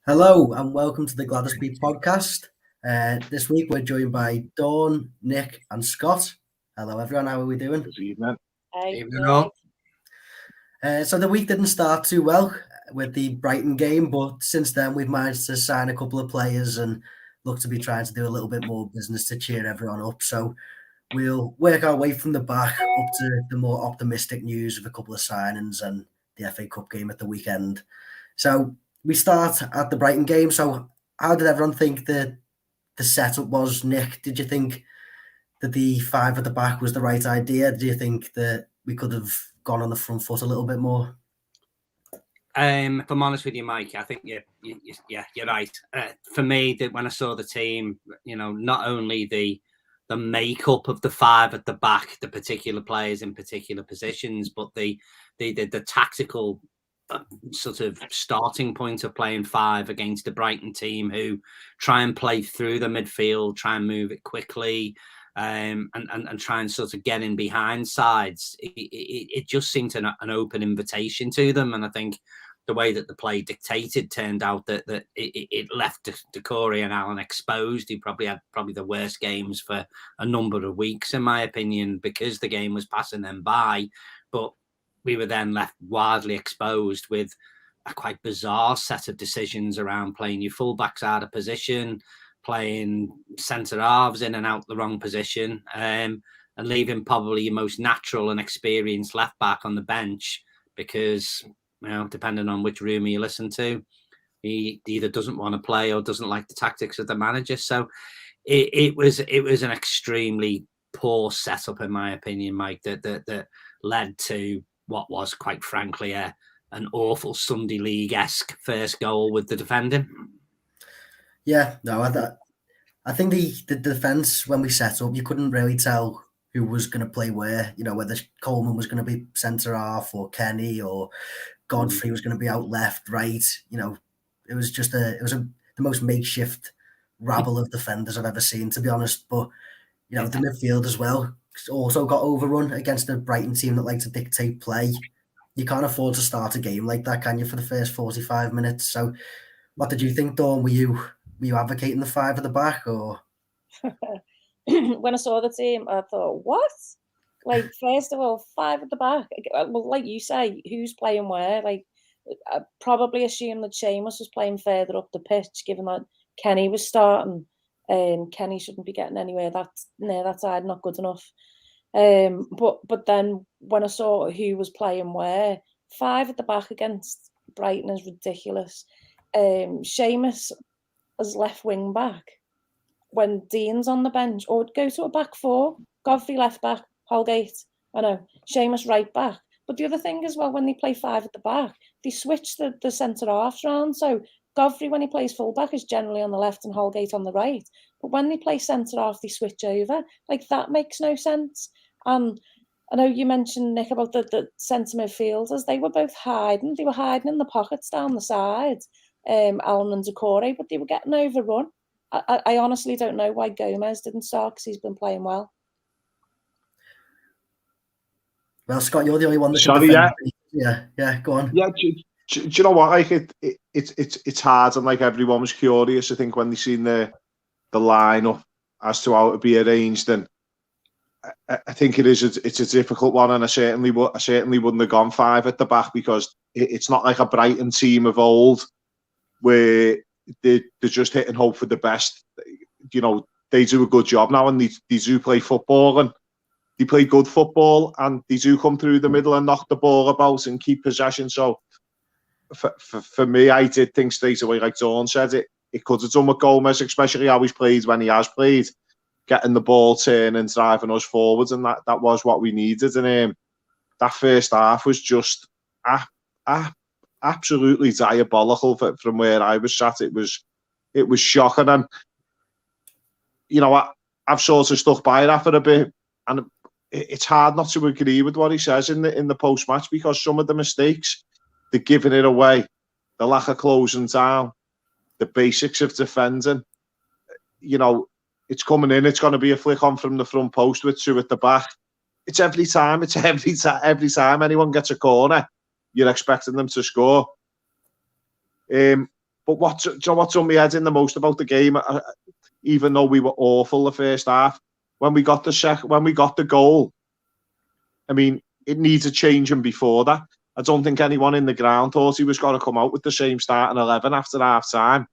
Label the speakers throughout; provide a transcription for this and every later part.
Speaker 1: Hello and welcome to the Gwladys Beat Podcast. This week we're joined by Dawn, Nick and Scott. Hello everyone, how are we doing?
Speaker 2: Good evening.
Speaker 3: Evening all.
Speaker 1: So the week didn't start too well with the Brighton game, but since then we've managed to sign a couple of players and look to be trying to do a little bit more business to cheer everyone up. So we'll work our way from the back up to the more optimistic news of a couple of signings and the FA Cup game at the weekend. So we start at the Brighton game. So how did everyone think the setup was, Nick? Did you think that the five at the back was the right idea? Do you think that we could have gone on the front foot a little bit more?
Speaker 3: If I'm honest with you, Mike, I think you're right. For me, that when I saw the team, not only the makeup of the five at the back, the particular players in particular positions, but the tactical sort of starting point of playing five against the Brighton team who try and play through the midfield, try and move it quickly, and try and sort of get in behind sides. It just seemed an open invitation to them, and I think the way that the play dictated turned out that it left Decore and Allen exposed. He probably had the worst games for a number of weeks, in my opinion, because the game was passing them by. But we were then left wildly exposed with a quite bizarre set of decisions around playing your fullbacks out of position, playing centre halves in and out the wrong position, and leaving probably your most natural and experienced left back on the bench because, depending on which rumour you listen to, he either doesn't want to play or doesn't like the tactics of the manager. So it was an extremely poor setup, in my opinion, Mike, that led to what was, quite frankly, an awful Sunday League-esque first goal with the defending.
Speaker 1: Yeah, no, I think the defence, when we set up, you couldn't really tell who was going to play where, whether Coleman was going to be centre-half or Kenny or Godfrey was going to be out left, right. It was just the most makeshift rabble of defenders I've ever seen, to be honest. But, the midfield as well also got overrun against a Brighton team that like to dictate play. You can't afford to start a game like that, can you, for the first 45 minutes? So what did you think, Dawn? Were you advocating the five at the back, or?
Speaker 4: When I saw the team, I thought, what? Like, first of all, five at the back. Well, like you say, who's playing where? Like, I probably assumed that Seamus was playing further up the pitch, given that Kenny was starting. Kenny shouldn't be getting anywhere near that side, not good enough. But then when I saw who was playing where, five at the back against Brighton is ridiculous. Seamus as left wing back when Dean's on the bench, or go to a back four, Godfrey left back, Holgate, Seamus right back. But the other thing as well, when they play five at the back, they switch the centre halves round. So Godfrey, when he plays fullback, is generally on the left and Holgate on the right. But when they play centre half, they switch over. Like, that makes no sense. And I know you mentioned, Nick, about the centre midfielders. They were both hiding. They were hiding in the pockets down the side, Allen and Decore, but they were getting overrun. I honestly don't know why Gomez didn't start, because he's been playing well.
Speaker 1: Well, Scott, you're the only one that can defend. Yeah, go on.
Speaker 2: Yeah, do you know what? Like, it's hard, and like everyone was curious, I think, when they seen the lineup as to how it would be arranged, and I think it's a difficult one, and I certainly wouldn't have gone five at the back, because it's not like a Brighton team of old where they're just hitting hope for the best. They do a good job now, and they do play football, and they play good football, and they do come through the middle and knock the ball about and keep possession. So for me, I did think straight away, like Dawn said, it could have done with Gomez, especially how he's played when he has played, getting the ball turning, driving us forwards, and that was what we needed. And that first half was just absolutely diabolical from where I was sat. It was shocking, and I've sort of stuck by that for a bit, and it's hard not to agree with what he says in the post match, because some of the mistakes, the giving it away, the lack of closing down, the basics of defending, it's coming in, it's going to be a flick on from the front post with two at the back. It's every time anyone gets a corner, you're expecting them to score. But do you know what's on my head in the most about the game? Even though we were awful the first half, when we got the goal, I mean, it needs a change. And before that, I don't think anyone in the ground thought he was going to come out with the same starting 11 after half time,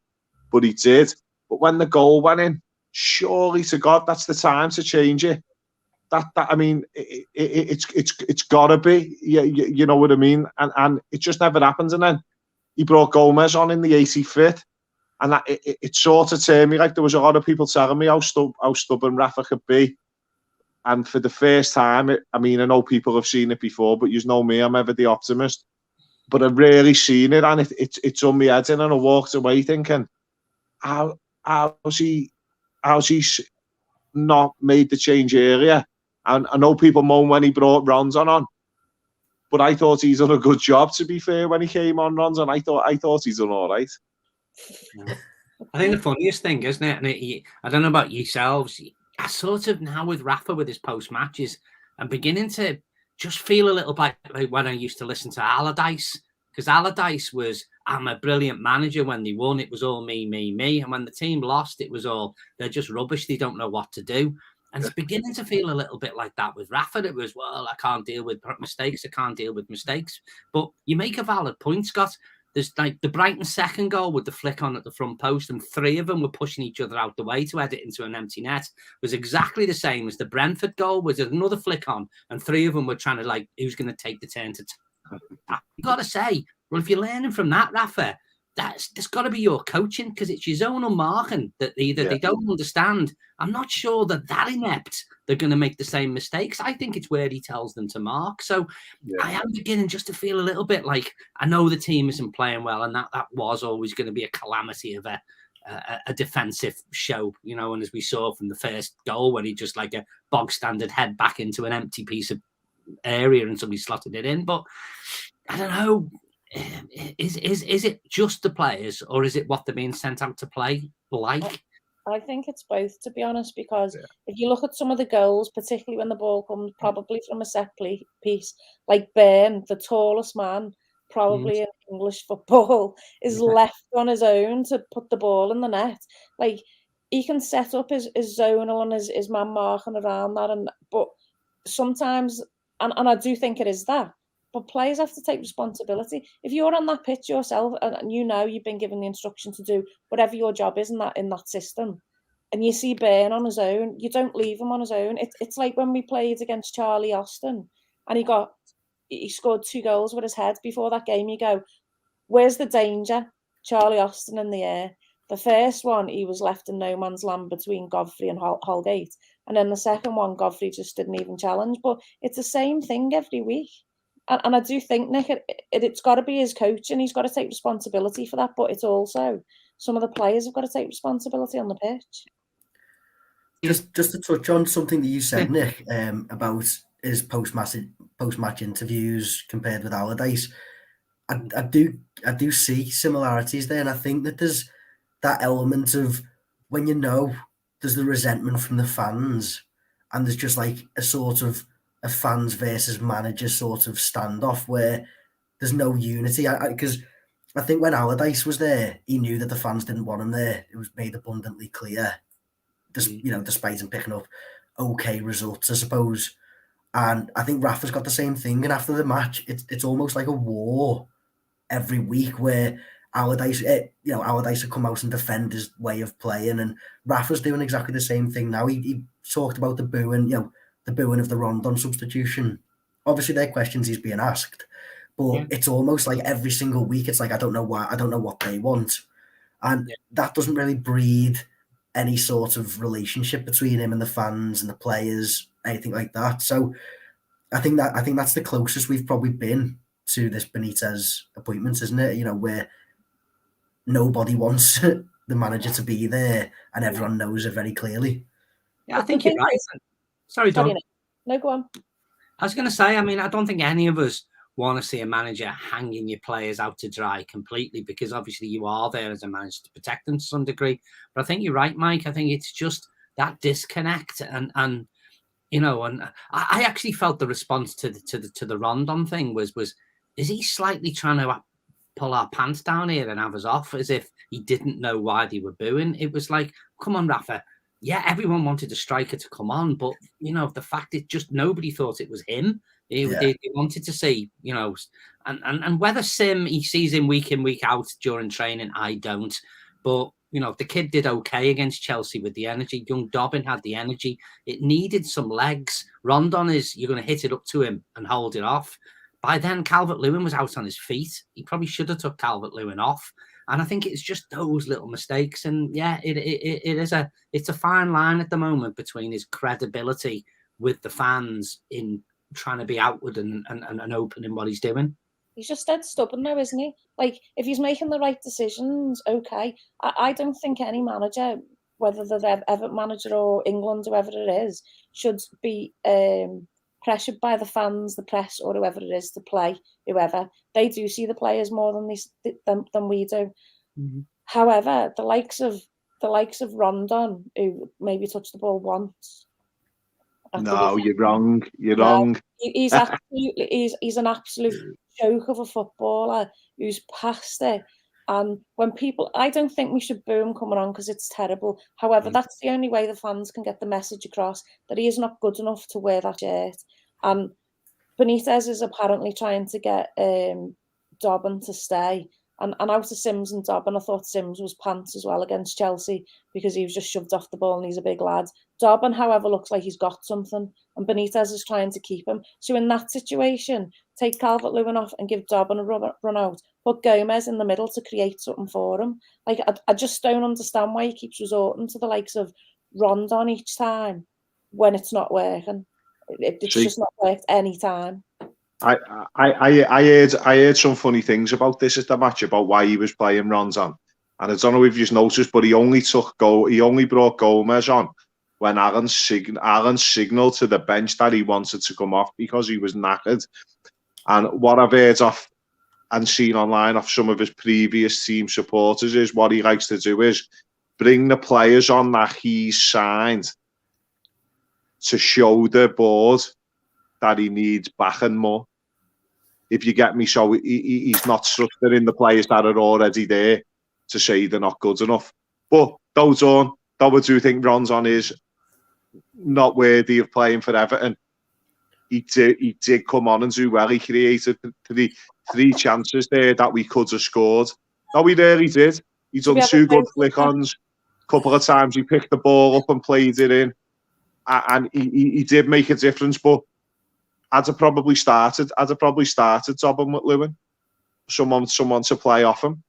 Speaker 2: but he did. But when the goal went in, surely to God, that's the time to change it. That I mean, it's gotta be. You know what I mean? And it just never happens. And then he brought Gomez on in the 85th, and it sort of turned me. Like, there was a lot of people telling me how stubborn Rafa could be. And for the first time, I mean, I know people have seen it before, but you know me, I'm ever the optimist. But I've really seen it, and it's on my head, and I walked away thinking, how's he not made the change earlier? And I know people moan when he brought Rondon on, but I thought he's done a good job, to be fair, when he came on, Rondon. I thought he's done all right.
Speaker 3: Yeah. I think the funniest thing, isn't it? And I don't know about yourselves, I sort of now with Rafa, with his post matches, I'm beginning to just feel a little bit like when I used to listen to Allardyce, because Allardyce was, I'm a brilliant manager. When they won, it was all me. And when the team lost, it was all, they're just rubbish. They don't know what to do. And it's beginning to feel a little bit like that with Rafa. It was, well, I can't deal with mistakes. But you make a valid point, Scott. There's like the Brighton second goal with the flick on at the front post, and three of them were pushing each other out the way to head it into an empty net. Was exactly the same as the Brentford goal. Was another flick on, and three of them were trying to, like, who's going to take the turn to tap. You got to say, well, if you're learning from that, Rafa, that's got to be your coaching, because it's your zonal marking that either they don't understand. I'm not sure that inept they're going to make the same mistakes. I think it's where he tells them to mark. So I am beginning just to feel a little bit like, I know the team isn't playing well, and that was always going to be a calamity of a defensive show, you know. And as we saw from the first goal, when he just like a bog standard head back into an empty piece of area and somebody slotted it in. But I don't know. Is it just the players, or is it what they're being sent out to play like?
Speaker 4: I think it's both, to be honest, because if you look at some of the goals, particularly when the ball comes probably from a set piece, like Burn, the tallest man probably in English football, is left on his own to put the ball in the net. Like, he can set up his zonal and his man marking around that, but sometimes, and I do think it is that, but players have to take responsibility. If you're on that pitch yourself, and you know you've been given the instruction to do whatever your job is in that system, and you see Burn on his own, you don't leave him on his own. It's like when we played against Charlie Austin, and he scored 2 goals with his head. Before that game, you go, where's the danger? Charlie Austin in the air. The first one, he was left in no man's land between Godfrey and Holgate. And then the second one, Godfrey just didn't even challenge. But it's the same thing every week. And I do think, Nick, it's got to be his coach, and he's got to take responsibility for that. But it's also some of the players have got to take responsibility on the pitch.
Speaker 1: Just to touch on something that you said, Nick, about his post-match interviews compared with Allardyce, I do see similarities there, and I think that there's that element of when there's the resentment from the fans, and there's just like a sort of a fans versus manager sort of standoff where there's no unity. Because I think when Allardyce was there, he knew that the fans didn't want him there. It was made abundantly clear, despite him picking up okay results, I suppose. And I think Rafa's got the same thing. And after the match, it's almost like a war every week where Allardyce will come out and defend his way of playing, and Rafa's doing exactly the same thing now. He talked about the booing of the Rondon substitution. Obviously, they're questions he's being asked, but it's almost like every single week, it's like, I don't know why, I don't know what they want. And that doesn't really breed any sort of relationship between him and the fans and the players, anything like that. So I think that's the closest we've probably been to this Benitez appointment, isn't it? Where nobody wants the manager to be there, and everyone knows it very clearly.
Speaker 3: Yeah, I think you're right. Sorry, Don.
Speaker 4: No, go on.
Speaker 3: I was going to say, I mean, I don't think any of us want to see a manager hanging your players out to dry completely, because obviously you are there as a manager to protect them to some degree. But I think you're right, Mike. I think it's just that disconnect, and I actually felt the response to the Rondon thing was is he slightly trying to pull our pants down here and have us off, as if he didn't know why they were booing. It was like, come on, Rafa. Yeah, everyone wanted a striker to come on, but the fact is just nobody thought it was him. They wanted to see, and whether Sim he sees him week in, week out during training, I don't. But the kid did okay against Chelsea with the energy. Young Dobbin had the energy. It needed some legs. Rondon you're going to hit it up to him and hold it off. By then, Calvert-Lewin was out on his feet. He probably should have took Calvert-Lewin off. And I think it's just those little mistakes. And yeah, it's a fine line at the moment between his credibility with the fans in trying to be outward and open in what he's doing.
Speaker 4: He's just dead stubborn now, isn't he? Like, if he's making the right decisions, okay. I don't think any manager, whether they're Everton manager or England, whoever it is, should be pressured by the fans, the press, or whoever it is to play whoever. They do see the players more than we do.
Speaker 3: Mm-hmm.
Speaker 4: However, the likes of Rondon, who maybe touched the ball once.
Speaker 2: No, you're wrong. You're wrong.
Speaker 4: He's an absolute joke of a footballer who's past it. And I don't think we should boo him coming on because it's terrible. However, that's the only way the fans can get the message across that he is not good enough to wear that shirt. And Benitez is apparently trying to get Dobbin to stay. And out of Sims and Dobbin, I thought Sims was pants as well against Chelsea because he was just shoved off the ball and he's a big lad. Dobbin, however, looks like he's got something, and Benitez is trying to keep him. So in that situation, take Calvert-Lewin off and give Dobbin a run out. Put Gomez in the middle to create something for him. Like, I just don't understand why he keeps resorting to the likes of Rondon each time when it's not working. It's just not worked any time.
Speaker 2: I heard some funny things about this at the match about why he was playing Rondon, and I don't know if you've noticed, but he only brought Gomez on when Aaron signalled to the bench that he wanted to come off because he was knackered. And what I've heard of and seen online of some of his previous team supporters is what he likes to do is bring the players on that he's signed to show the board that he needs backing more. If you get me, so he's not structuring the players that are already there to say they're not good enough. But though I do think Rondon is not worthy of playing for Everton. He did come on and do well. He created three chances there that we could have scored. No, he really did. He done two good flick-ons. A couple of times he picked the ball up and played it in. And he did make a difference, but I'd have probably started Dobbin with Lewin. Someone to play off him.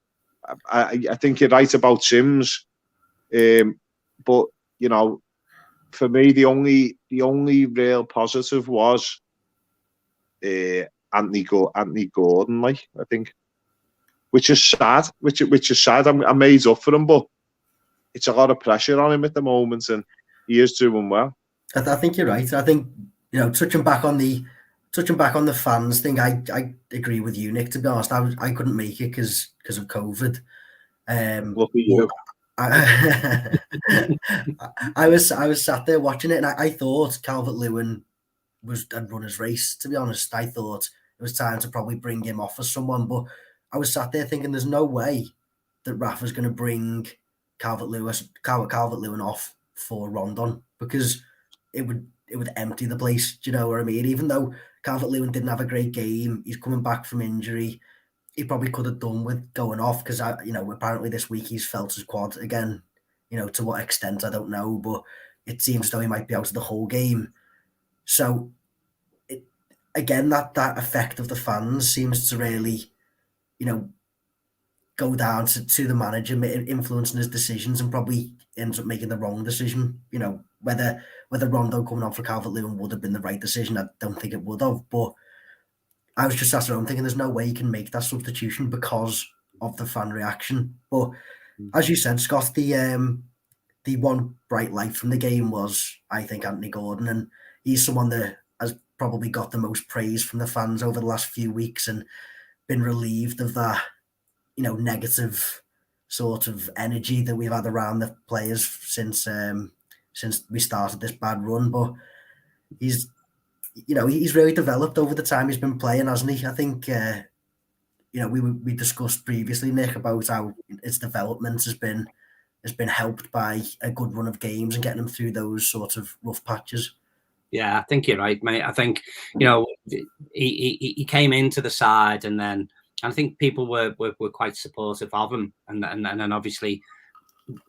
Speaker 2: I think you're right about Sims. But, for me, the only real positive was Anthony Gordon, I think, which is sad. Which is sad. I made up for him, but it's a lot of pressure on him at the moment, and he is doing well.
Speaker 1: I think you're right. I think touching back on the fans thing, I agree with you, Nick. To be honest, I couldn't make it because of COVID.
Speaker 2: Look at you.
Speaker 1: I was sat there watching it, and I thought Calvert-Lewin had run his race. To be honest, I thought it was time to probably bring him off as someone. But I was sat there thinking, there's no way that Rafa's going to bring Calvert-Lewin off for Rondon, because it would empty the place. Do you know what I mean? Even though Calvert-Lewin didn't have a great game, he's coming back from injury. He probably could have done with going off because apparently this week he's felt his quad again. To what extent I don't know, but it seems though he might be out of the whole game. So again, that effect of the fans seems to really, go down to the manager influencing his decisions, and probably ends up making the wrong decision. Whether Rondo coming on for Calvert-Lewin would have been the right decision, I don't think it would have, but I was just sat around thinking there's no way you can make that substitution because of the fan reaction. But as you said, Scott, the one bright light from the game was, I think, Anthony Gordon, and he's someone that has probably got the most praise from the fans over the last few weeks and been relieved of that, negative sort of energy that we've had around the players since we started this bad run. But he's really developed over the time he's been playing, hasn't he? I think we discussed previously, Nick, about how its development has been helped by a good run of games and getting him through those sort of rough patches.
Speaker 3: Yeah, I think you're right, mate. I think he came into the side, and then I think people were quite supportive of him, and then obviously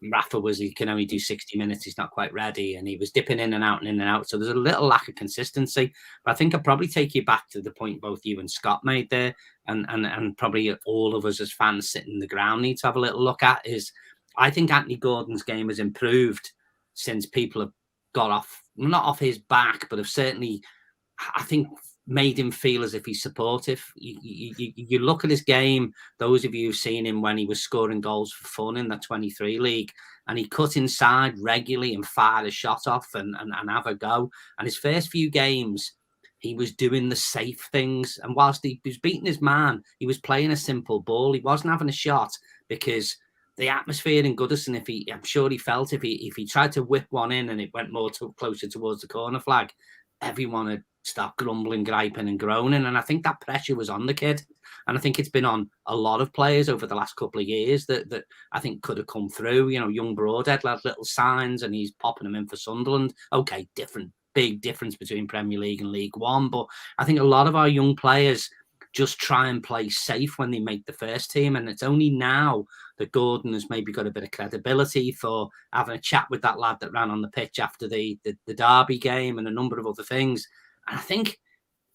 Speaker 3: Rafa he can only do 60 minutes. He's not quite ready, and he was dipping in and out and in and out. So there's a little lack of consistency. But I think I'd probably take you back to the point both you and Scott made there, and probably all of us as fans sitting in the ground need to have a little look at is I think Anthony Gordon's game has improved since people have got not off his back, but have certainly, I think, made him feel as if he's supportive. You look at his game, those of you who've seen him when he was scoring goals for fun in the 23 league, and he cut inside regularly and fired a shot off and have a go. And his first few games, he was doing the safe things. And whilst he was beating his man, he was playing a simple ball. He wasn't having a shot because the atmosphere in Goodison, I'm sure he felt if he tried to whip one in and it went more closer towards the corner flag, everyone would start grumbling, griping and groaning. And I think that pressure was on the kid. And I think it's been on a lot of players over the last couple of years that I think could have come through. Young Broadhead had little signs and he's popping them in for Sunderland. Okay, big difference between Premier League and League One. But I think a lot of our young players just try and play safe when they make the first team. And it's only now that Gordon has maybe got a bit of credibility for having a chat with that lad that ran on the pitch after the Derby game and a number of other things. And I think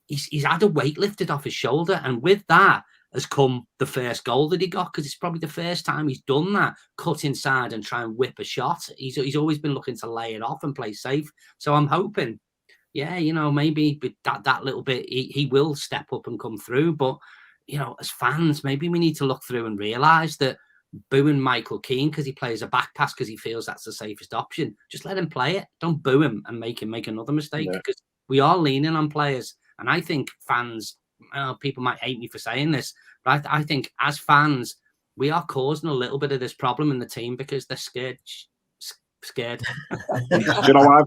Speaker 3: he's had a weight lifted off his shoulder. And with that has come the first goal that he got, because it's probably the first time he's done that, cut inside and try and whip a shot. He's always been looking to lay it off and play safe. So I'm hoping, maybe with that little bit, he will step up and come through. But, as fans, maybe we need to look through and realise that booing Michael Keane because he plays a back pass because he feels that's the safest option, just let him play it. Don't boo him and make him make another mistake, because we are leaning on players. And I think fans, people might hate me for saying this, but I think as fans, we are causing a little bit of this problem in the team because they're scared.
Speaker 2: Do you know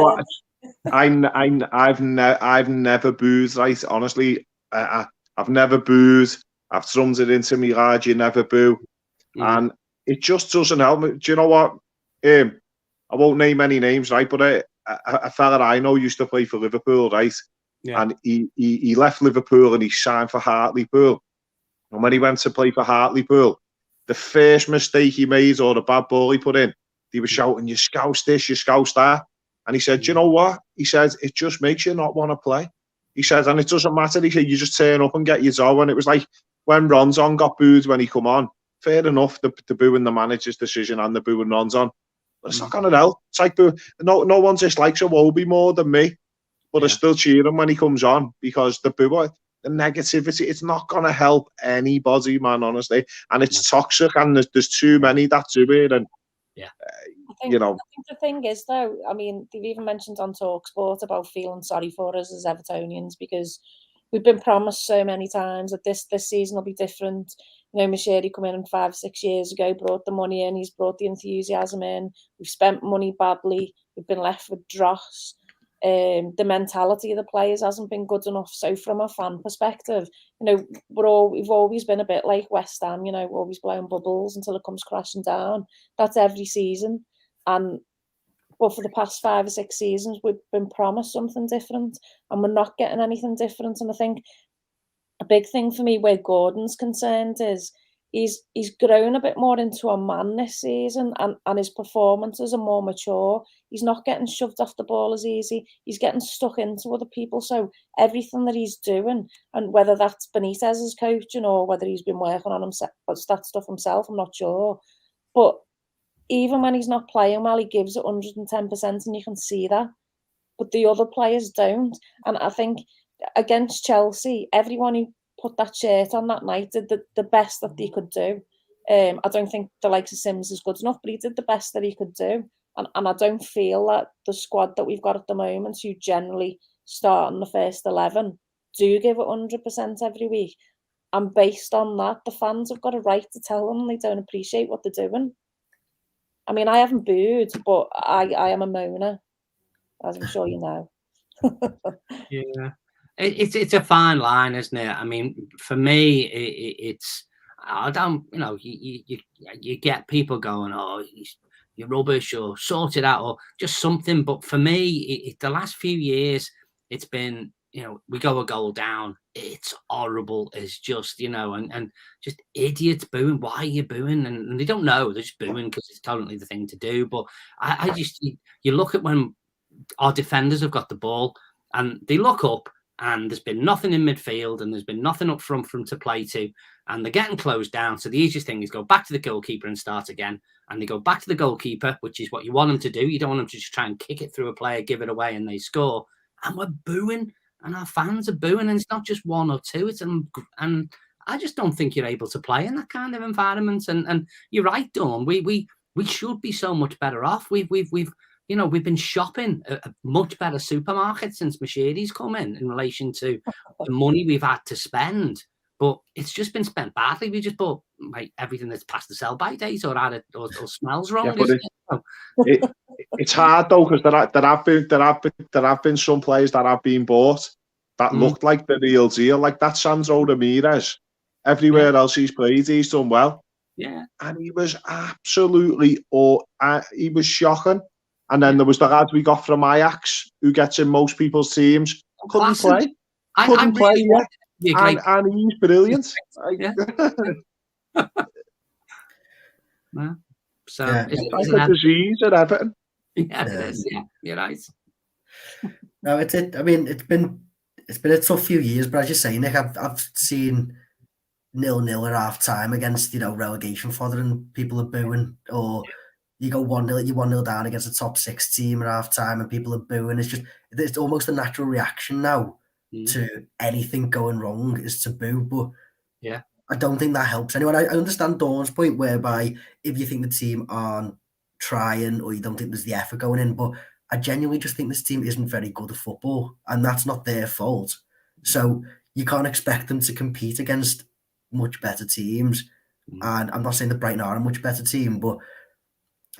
Speaker 2: what? I've never booed, right? Honestly, I've never booed. I've drummed it into me, lad, you never boo. And it just doesn't help me. Do you know what? I won't name any names, right? But a fella I know used to play for Liverpool, right? Yeah. And he left Liverpool and he signed for Hartlepool. And when he went to play for Hartlepool, the first mistake he made or the bad ball he put in, he was shouting, "You scouse this, you scouse that." And he said, "Do you know what?" He said, "It just makes you not want to play." He said, "And it doesn't matter." He said, "You just turn up and get your dough." And it was like when Ronson got booed when he come on. Fair enough, the booing the manager's decision and the booing Ronson. But it's not going to help. It's like no one dislikes Iwobi more than me. But I still cheer him when he comes on, because the negativity, it's not going to help anybody, man, honestly. And it's toxic, and there's too many that do it. And,
Speaker 4: I think the thing is, though, I mean, they've even mentioned on TalkSport about feeling sorry for us as Evertonians, because we've been promised so many times that this season will be different. Mashiri come in 5 or 6 years ago, brought the money in, he's brought the enthusiasm in. We've spent money badly. We've been left with dross. The mentality of the players hasn't been good enough. So from a fan perspective, we've always been a bit like West Ham, always blowing bubbles until it comes crashing down. That's every season. But for the past 5 or 6 seasons, we've been promised something different, and we're not getting anything different. And I think a big thing for me where Gordon's concerned is he's grown a bit more into a man this season, and his performances are more mature. He's not getting shoved off the ball as easy. He's getting stuck into other people. So everything that he's doing, and whether that's Benitez's coaching or whether he's been working on himself, that stuff himself, I'm not sure. But even when he's not playing well, he gives it 110%, and you can see that. But the other players don't. And I think against Chelsea, everyone who put that shirt on that night did the best that they could do. I don't think the likes of Sims is good enough, but he did the best that he could do. And I don't feel that the squad that we've got at the moment, who generally start in the first 11, do give it 100% every week. And based on that, the fans have got a right to tell them they don't appreciate what they're doing. I mean, I haven't booed, but I am a moaner, as I'm sure you know.
Speaker 3: Yeah. it's a fine line, isn't it? I mean, for me, it's I don't, you get people going, oh, you're rubbish, or sort it out, or just something. But for me, the last few years, it's been, we go a goal down. It's horrible. It's just, and just idiots booing. Why are you booing? And they don't know. They're just booing because it's totally the thing to do. But I just, you look at when our defenders have got the ball and they look up and there's been nothing in midfield and there's been nothing up front for them to play to, and they're getting closed down. So the easiest thing is go back to the goalkeeper and start again. And they go back to the goalkeeper, which is what you want them to do. You don't want them to just try and kick it through a player, give it away, and they score. And we're booing, and our fans are booing, and it's not just one or two. And I just don't think you're able to play in that kind of environment. And you're right, Dawn. We should be so much better off. We've been shopping a much better supermarket since Machiri's come in relation to the money we've had to spend. But it's just been spent badly. We just bought everything that's past the sell-by date or smells wrong.
Speaker 2: Yeah, it's hard though, because there have been some players that have been bought that looked like the real deal, like that Sandro Ramirez. Everywhere else he's played, he's done well.
Speaker 3: Yeah,
Speaker 2: and he was absolutely, he was shocking. And then there was the lad we got from Ajax, who gets in most people's teams. Couldn't play. Couldn't play. And he's brilliant.
Speaker 3: Yeah. So
Speaker 2: it's like a disease at Everton.
Speaker 3: Yeah, it is. Yeah, you're right.
Speaker 1: No, it's it. I mean, it's been a tough few years, but as you say, Nick, I've seen 0-0 at half time against relegation fodder and people are booing, or you go 1-0, you're 1-0 down against a top 6 team at half time and people are booing. It's almost a natural reaction now to anything going wrong is to boo. But
Speaker 3: yeah,
Speaker 1: I don't think that helps anyone. I understand Dawn's point, whereby if you think the team aren't trying or you don't think there's the effort going in, but I genuinely just think this team isn't very good at football, and that's not their fault. So you can't expect them to compete against much better teams. And I'm not saying that Brighton are a much better team, but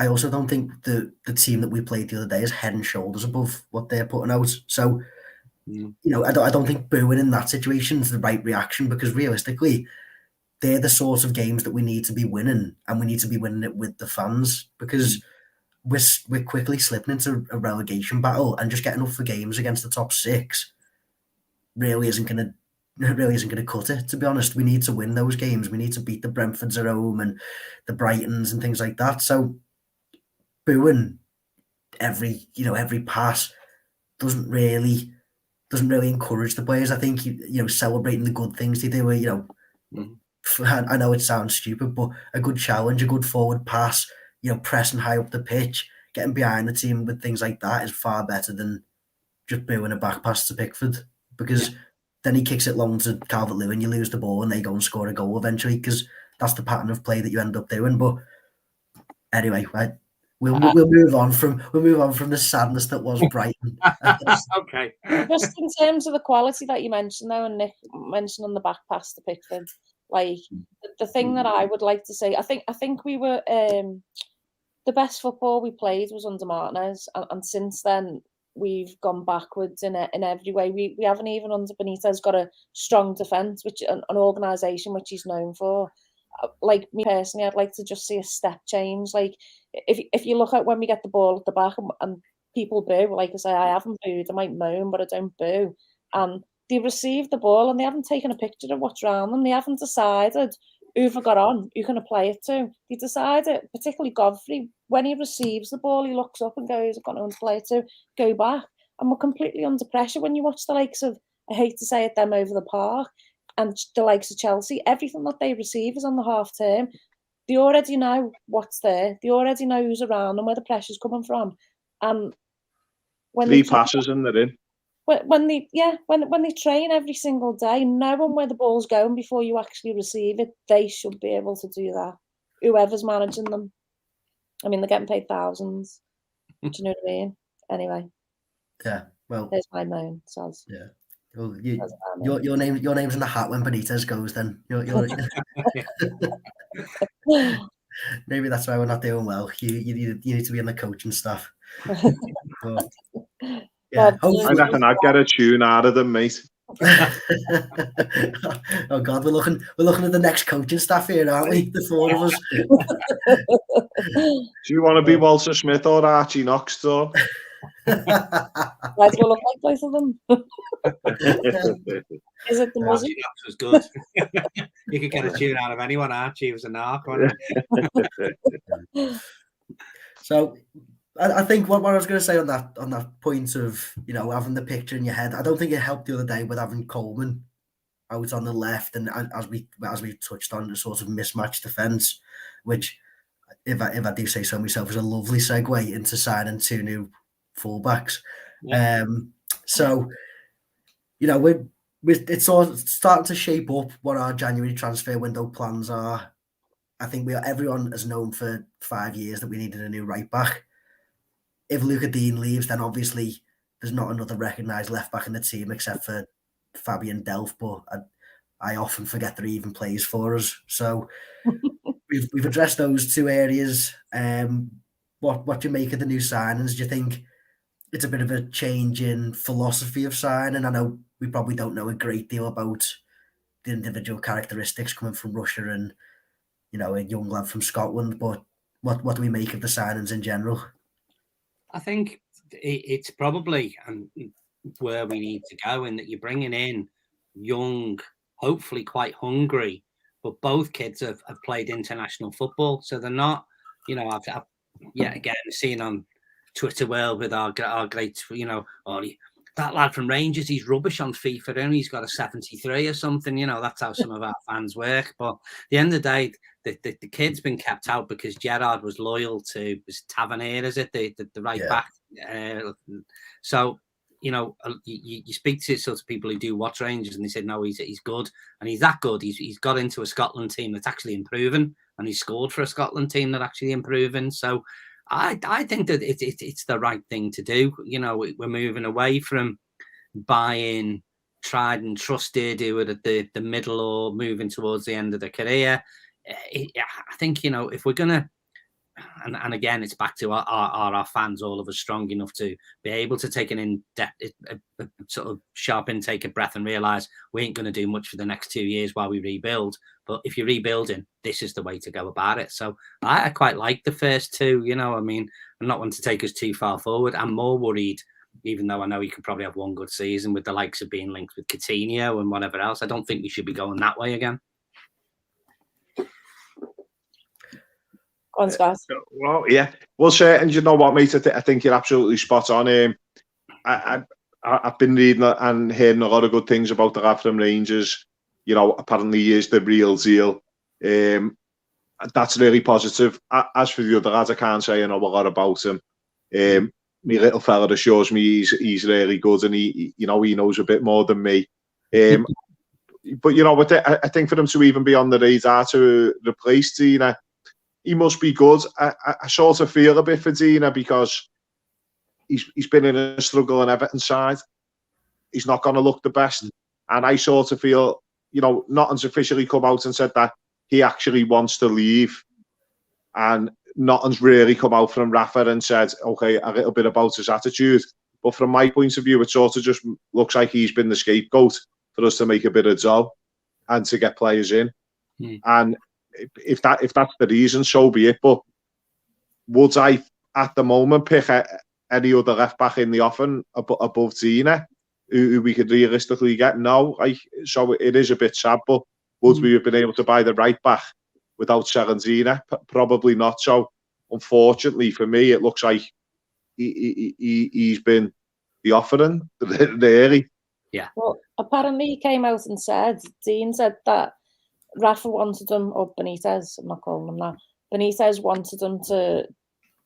Speaker 1: I also don't think the team that we played the other day is head and shoulders above what they're putting out. So, I don't think booing in that situation is the right reaction, because realistically, they're the sort of games that we need to be winning, and we need to be winning it with the fans, because we're quickly slipping into a relegation battle, and just getting up for games against the top 6 really isn't going to cut it, to be honest. We need to win those games. We need to beat the Brentfords at home and the Brightons and things like that. So booing every pass doesn't really encourage the players. I think celebrating the good things they do. I know it sounds stupid, but a good challenge, a good forward pass, pressing high up the pitch, getting behind the team with things like that is far better than just booing a back pass to Pickford, because then he kicks it long to Calvert-Lewin, you lose the ball and they go and score a goal eventually, because that's the pattern of play that you end up doing. But anyway, we'll move on from the sadness that was Brighton.
Speaker 3: Okay.
Speaker 4: Just in terms of the quality that you mentioned though, and Nick mentioned on the back pass to Pickford, like the thing that I would like to say, I think we were the best football we played was under Martinez, and since then we've gone backwards in every way. We haven't even under Benitez got a strong defence, which an organisation which he's known for. Like me personally, I'd like to just see a step change. Like if you look at when we get the ball at the back and people boo, like I say, I haven't booed. I might moan, but I don't boo. And they receive the ball and they haven't taken a picture of what's around them. They haven't decided who've got on, who can I play it to. They decided, particularly Godfrey, when he receives the ball, he looks up and goes, I've got no one to play it to, go back. And we're completely under pressure when you watch the likes of, I hate to say it, them over the park, and the likes of Chelsea. Everything that they receive is on the half term. They already know what's there. They already know who's around and where the pressure's coming from. And when
Speaker 2: 3 passes and they're in.
Speaker 4: When they train every single day, knowing where the ball's going before you actually receive it, they should be able to do that. Whoever's managing them. I mean, they're getting paid thousands. Do you know what I mean? Anyway.
Speaker 1: Yeah. Well.
Speaker 4: There's my moan. Soz.
Speaker 1: Yeah. Well, your name's in the hat when Benitez goes. Then maybe that's why we're not doing well. You need to be in the coaching staff. But, yeah,
Speaker 2: I reckon I'd get a tune out of them, mate.
Speaker 1: Oh God, we're looking at the next coaching staff here, aren't we? The four of us.
Speaker 2: Do you want to be Walter Smith or Archie Knox, though?
Speaker 4: Why do we look like both of them? Is it the music?
Speaker 3: Archie Knox was good. You could get a tune out of anyone. Archie was a narc, wasn't he?
Speaker 1: So I think what I was going to say on that point of, you know, having the picture in your head, I don't think it helped the other day with having Coleman out on the left, and as we touched on, the sort of mismatched defence, which, if I do say so myself, is a lovely segue into signing two new fullbacks. Yeah. So, you know, it's all starting to shape up what our January transfer window plans are. I think everyone has known for 5 years that we needed a new right back. If Luca Dean leaves, then obviously there's not another recognised left back in the team except for Fabian Delph, but I often forget that he even plays for us. So we've addressed those two areas. What do you make of the new signings? Do you think it's a bit of a change in philosophy of signing? I know we probably don't know a great deal about the individual characteristics coming from Russia and, you know, a young lad from Scotland, but what do we make of the signings in general?
Speaker 3: I think it's probably where we need to go, in that you're bringing in young, hopefully quite hungry, but both kids have played international football, so they're not, you know, I've again seen on Twitter world with our great, you know, that lad from Rangers, he's rubbish on FIFA, and he's got a 73 or something, you know. That's how some of our fans work. But at the end of the day, the kid's been kept out because Gerrard was loyal to Tavernier, is it, the right back? So, you know, you speak to sort of people who do watch Rangers, and they said, no, he's good, and he's that good. He's got into a Scotland team that's actually improving, and he's scored for a Scotland team that's actually improving. So I think that it's the right thing to do. You know, we're moving away from buying tried and trusted who are at the middle or moving towards the end of their career. I think, you know, if we're going to, and again, it's back to our fans, all of us strong enough to be able to take an in-depth, a sort of sharp intake of breath and realise we ain't going to do much for the next 2 years while we rebuild. But if you're rebuilding, this is the way to go about it. So I quite like the first two, you know. I mean, I'm not one to take us too far forward. I'm more worried, even though I know he could probably have one good season, with the likes of being linked with Coutinho and whatever else. I don't think we should be going that way again.
Speaker 4: On, Scott.
Speaker 2: Well, yeah. Well, and you know what, mate? I think you're absolutely spot on. I've been reading and hearing a lot of good things about the lad from Rangers. You know, apparently he is the real deal. That's really positive. As for the other lads, I can't say I know a lot about him. My little fella assures me he's really good, and he knows a bit more than me. But you know, I think for him to even be on the radar to replace Tina, he must be good. I sort of feel a bit for Dina, because he's been in a struggle on Everton side. He's not going to look the best. And I sort of feel, you know, nothing's officially come out and said that he actually wants to leave. And nothing's really come out from Rafa and said, okay, a little bit about his attitude. But from my point of view, it sort of just looks like he's been the scapegoat for us to make a bit of dough and to get players in. And if that's the reason, so be it. But would I, at the moment, pick any other left back in the offing above Tina, who we could realistically get? No. So it is a bit sad, but would we have been able to buy the right back without selling Tina? Probably not. So unfortunately for me, it looks like he's been the offering, really.
Speaker 3: Yeah.
Speaker 4: Well, apparently he came out and said, Dean said that Rafa wanted him, or Benitez, I'm not calling him that, Benitez wanted him to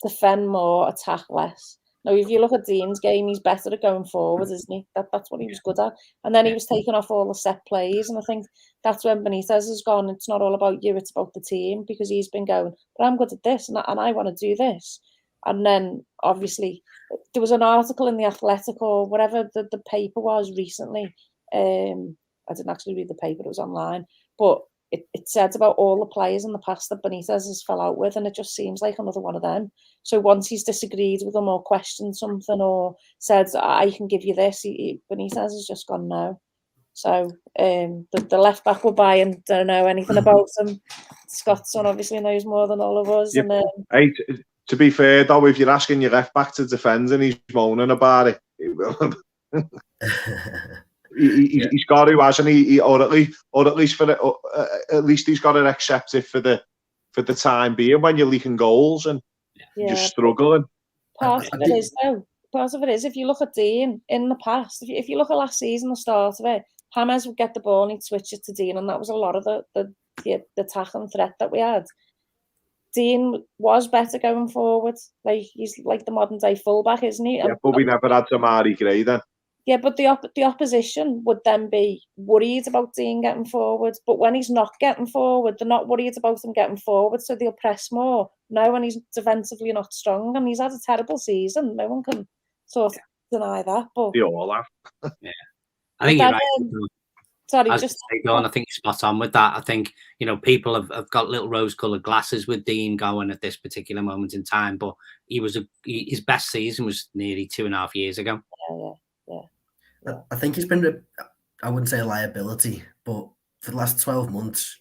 Speaker 4: defend more, attack less. Now, if you look at Dean's game, he's better at going forward, isn't he? That's what he was good at. And then he was taking off all the set plays, and I think that's when Benitez has gone, it's not all about you, it's about the team, because he's been going, but I'm good at this, and I want to do this. And then, obviously, there was an article in The Athletic, or whatever the paper was recently. I didn't actually read the paper, it was online. But it said about all the players in the past that Benitez has fell out with, and it just seems like another one of them. So once he's disagreed with them or questioned something or said, I can give you this, Benitez has just gone, no. So the left back we're buying, don't know anything about him. Scottson obviously knows more than all of us.
Speaker 2: Yep.
Speaker 4: And
Speaker 2: Hey, to be fair though, if you're asking your left back to defend and he's moaning about it, he's got to, hasn't he? Or at least he's got to accept it for the time being when you're leaking goals and you're just struggling.
Speaker 4: Part of it is if you look at Dean in the past, if you look at last season, the start of it, James would get the ball and he'd switch it to Dean, and that was a lot of the attack and threat that we had. Dean was better going forward. Like he's like the modern day fullback, isn't he?
Speaker 2: Yeah, but we never had Tamari Gray then.
Speaker 4: Yeah, but the opposition would then be worried about Dean getting forward. But when he's not getting forward, they're not worried about him getting forward, so they'll press more. Now, when he's defensively not strong, and he's had a terrible season, no one can sort of deny that. But
Speaker 2: they all have.
Speaker 3: Yeah, I think you're right.
Speaker 4: Sorry,
Speaker 3: I think you're spot on with that. I think, people have got little rose-coloured glasses with Dean going at this particular moment in time, but his best season was nearly 2.5 years ago.
Speaker 4: Yeah.
Speaker 1: I think he's been, I wouldn't say a liability, but for the last 12 months,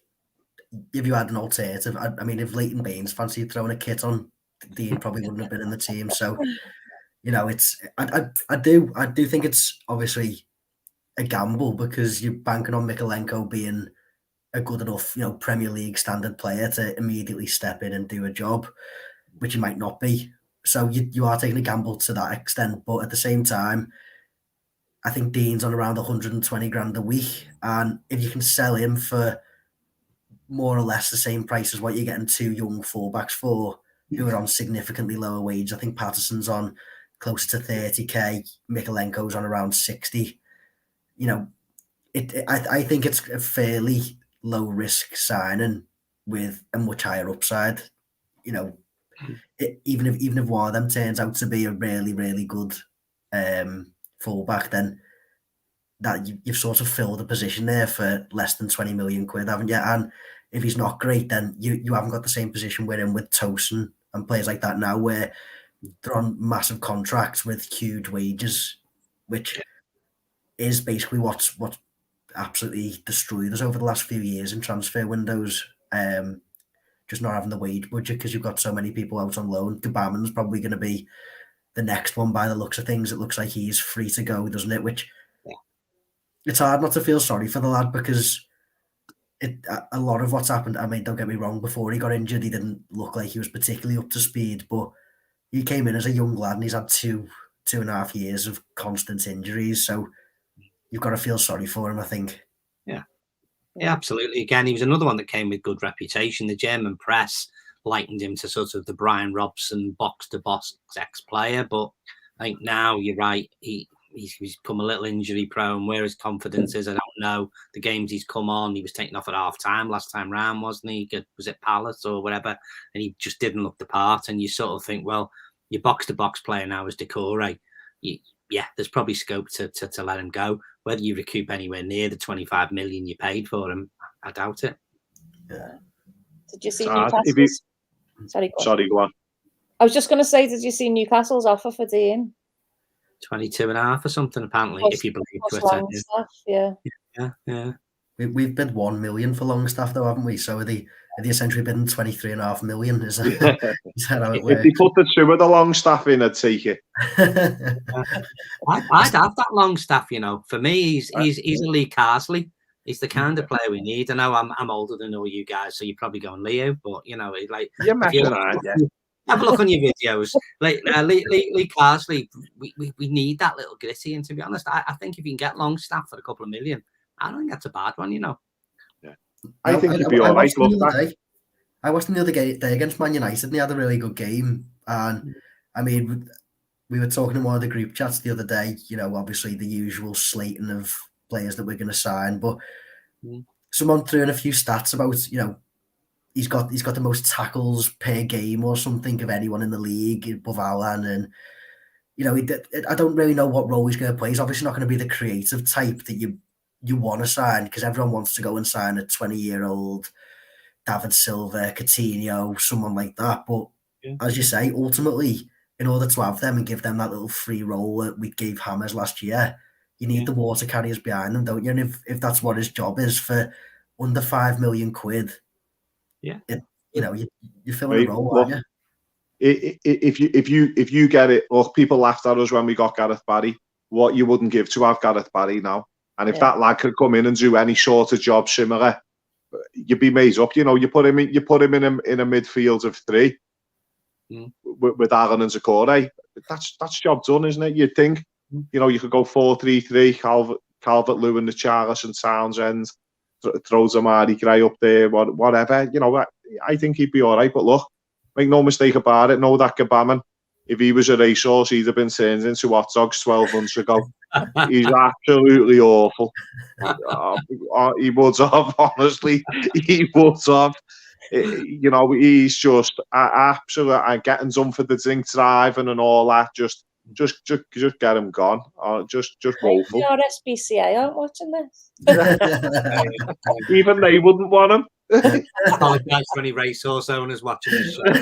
Speaker 1: if you had an alternative, I mean, if Leighton Baines fancied throwing a kit on, Dean probably wouldn't have been in the team. So, it's I do think it's obviously a gamble because you're banking on Mykolenko being a good enough, Premier League standard player to immediately step in and do a job, which he might not be. So you are taking a gamble to that extent, but at the same time, I think Dean's on around 120 grand a week, and if you can sell him for more or less the same price as what you're getting two young fullbacks for, who are on significantly lower wage. I think Patterson's on close to 30k, Mykolenko's on around 60. I think it's a fairly low risk signing with a much higher upside. Even if one of them turns out to be a really, really good fullback, then that you've sort of filled a position there for less than 20 million quid, haven't you? And if he's not great, then you haven't got the same position we're in with Tosin and players like that now, where they're on massive contracts with huge wages, which is basically what's absolutely destroyed us over the last few years in transfer windows. Just not having the wage budget because you've got so many people out on loan. Gbamin's probably going to be the next one by the looks of things. It looks like he's free to go, doesn't it? Which it's hard not to feel sorry for the lad because a lot of what's happened, I mean, don't get me wrong, before he got injured, he didn't look like he was particularly up to speed, but he came in as a young lad and he's had 2.5 years of constant injuries. So you've got to feel sorry for him, I think.
Speaker 3: Yeah, absolutely. Again, he was another one that came with good reputation. The German press likened him to sort of the Brian Robson box-to-box ex-player, but I think now you're right. He's become a little injury prone. Where his confidence is, I don't know. The games he's come on, he was taken off at half time last time round, wasn't he? Was it Palace or whatever? And he just didn't look the part. And you sort of think, well, your box-to-box player now is Decore. There's probably scope to let him go. Whether you recoup anywhere near the 25 million you paid for him, I doubt it.
Speaker 4: Yeah. Did you see Newcastle's?
Speaker 2: Sorry, go on.
Speaker 4: I was just going to say, did you see Newcastle's offer for Dean?
Speaker 3: 22.5 or something, apparently, if you believe Twitter. Yeah.
Speaker 1: We've bid 1 million for Longstaff, though, haven't we? So are they essentially bidding 23.5 million? Is that how it works?
Speaker 2: If they put the two of the Longstaff in, I'd take it.
Speaker 3: I'd have that Longstaff. For me, he's a Lee Carsley. He's the kind of player we need. I know I'm older than all you guys, so you're probably going Leo, but have a look on your videos. Like Lee Carsley, we need that little gritty. And to be honest, I think if you can get Longstaff for a couple of million, I don't think that's a bad one.
Speaker 2: Yeah, I think he'd be all right.
Speaker 1: I watched him the other day against Man United, and he had a really good game. And I mean, we were talking in one of the group chats the other day. Obviously the usual slating of players that we're going to sign, but someone threw in a few stats about he's got the most tackles per game or something of anyone in the league above Alan, and I don't really know what role he's going to play. He's obviously not going to be the creative type that you want to sign, because everyone wants to go and sign a 20-year-old David Silva, Coutinho, someone like that. But as you say, ultimately, in order to have them and give them that little free role that we gave Hammers last year, you need the water carriers behind them, don't you? And if that's what his job is for under £5 million, you're filling a role, aren't you?
Speaker 2: If you get it, look, people laughed at us when we got Gareth Barry. What you wouldn't give to have Gareth Barry now, and if that lad could come in and do any sort of job similar, you'd be made up. You know, you put him in a midfield of three with Aaron and Zakore. That's job done, isn't it? You'd think, you know, you could go 4-3-3, Calvert-Lewin, Richarlison, Townsend, throw Zamari Gray up there, whatever. You know, I think he'd be all right. But look, make no mistake about it. Know that Gabaman, if he was a racehorse, he'd have been turned into hot dogs 12 months ago. He's absolutely awful. He would have, honestly. He would have. You know, he's just absolutely getting done for the zinc driving and all that. Just get him gone. Just woeful.
Speaker 4: Your SPCA aren't watching this.
Speaker 2: Even they wouldn't want him.
Speaker 3: Apologise for any racehorse owners watching this show.
Speaker 4: And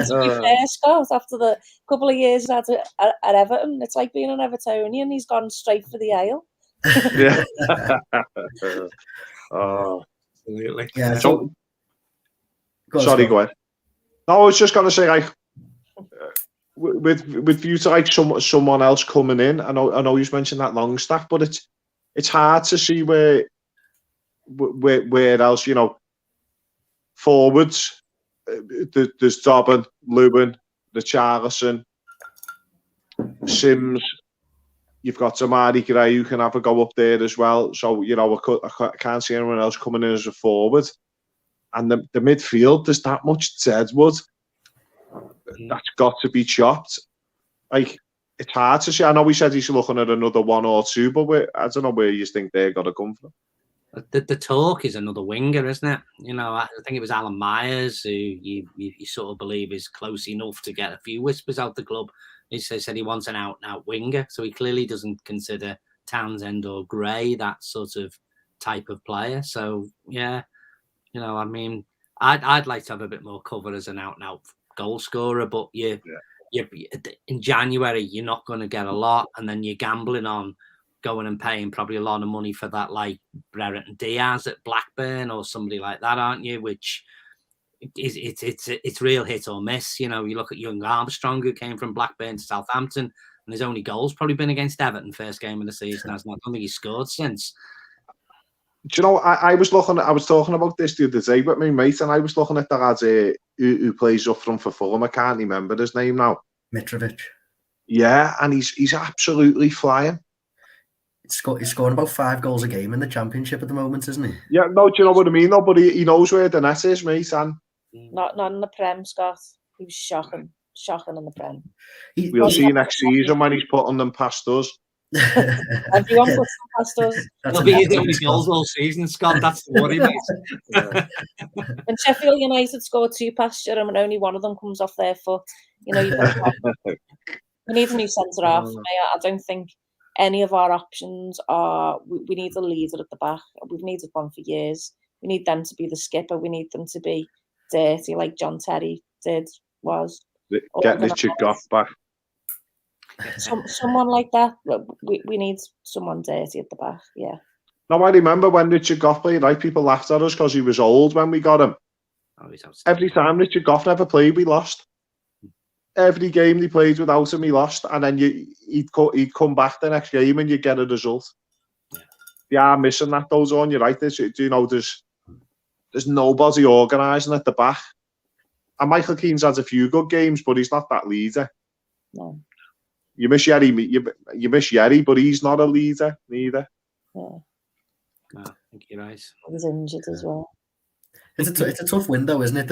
Speaker 4: to be fair, Scott, after the couple of years at Everton, it's like being an Evertonian. He's gone straight for the ale.
Speaker 2: Yeah.
Speaker 3: Absolutely.
Speaker 1: Yeah.
Speaker 2: So, sorry, go ahead. No, I was just going to say, like, with view to like someone else coming in. I know you mentioned that Longstaff, but it's hard to see where else, you know, forwards. There's Dobbin, Lewin, Richarlison, Sims. You've got Zamari Gray who can have a go up there as well. So, you know, I can't see anyone else coming in as a forward. And the midfield, there's that much deadwood that's got to be chopped. Like, it's hard to see. I know he said he's looking at another one or two, but I don't know where you think they're going to come from.
Speaker 3: The talk is another winger, isn't it? You know, I think it was Alan Myers who you sort of believe is close enough to get a few whispers out the club. He said he wants an out-and-out winger, so he clearly doesn't consider Townsend or Gray that sort of type of player. So yeah, you know, I mean, I'd like to have a bit more cover as an out-and-out goal scorer, but you in January you're not going to get a lot, and then you're gambling on going and paying probably a lot of money for that, like Brereton Diaz at Blackburn or somebody like that, aren't you? Which is it's real hit or miss. You know, you look at young Armstrong who came from Blackburn to Southampton, and his only goal's probably been against Everton first game of the season. I don't think he's scored since.
Speaker 2: Do you know, I was talking about this the other day with my mate, and I was looking at the lad who plays up front for Fulham. I can't remember his name now.
Speaker 1: Mitrovic.
Speaker 2: Yeah, and he's absolutely flying.
Speaker 1: He's scoring about 5 goals a game in the Championship at the moment, isn't he?
Speaker 2: Yeah, no, do you know what I mean? No, but he knows where the net is, mate. And
Speaker 4: not in the Prem, Scott. He was shocking in the Prem.
Speaker 2: We'll see next season when he's putting them past us.
Speaker 4: Everyone puts them past us.
Speaker 3: He'll be his only goals all season, Scott. That's the worry, mate.
Speaker 4: When Sheffield United score 2 past you and only one of them comes off their foot, you know, we need a new centre half. I don't think any of our options are. We need a leader at the back. We've needed one for years. We need them to be the skipper. We need them to be dirty, like John Terry was.
Speaker 2: Get Richard Goff back.
Speaker 4: Someone like that. We need someone dirty at the back. Yeah.
Speaker 2: No, I remember when Richard Goff played. Like, people laughed at us because he was old when we got him. Every time Richard Goff never played, we lost. Every game they played without him, he lost, and then he'd come back the next game and you'd get a result. Yeah, missing that goes on. You're right. There's nobody organising at the back. And Michael Keane's had a few good games, but he's not that leader.
Speaker 4: No.
Speaker 2: You miss Yerry, you miss Yerry, but he's not a leader neither.
Speaker 4: Yeah.
Speaker 3: No, I think you're right.
Speaker 4: He's injured as well.
Speaker 1: It's a tough window, isn't it?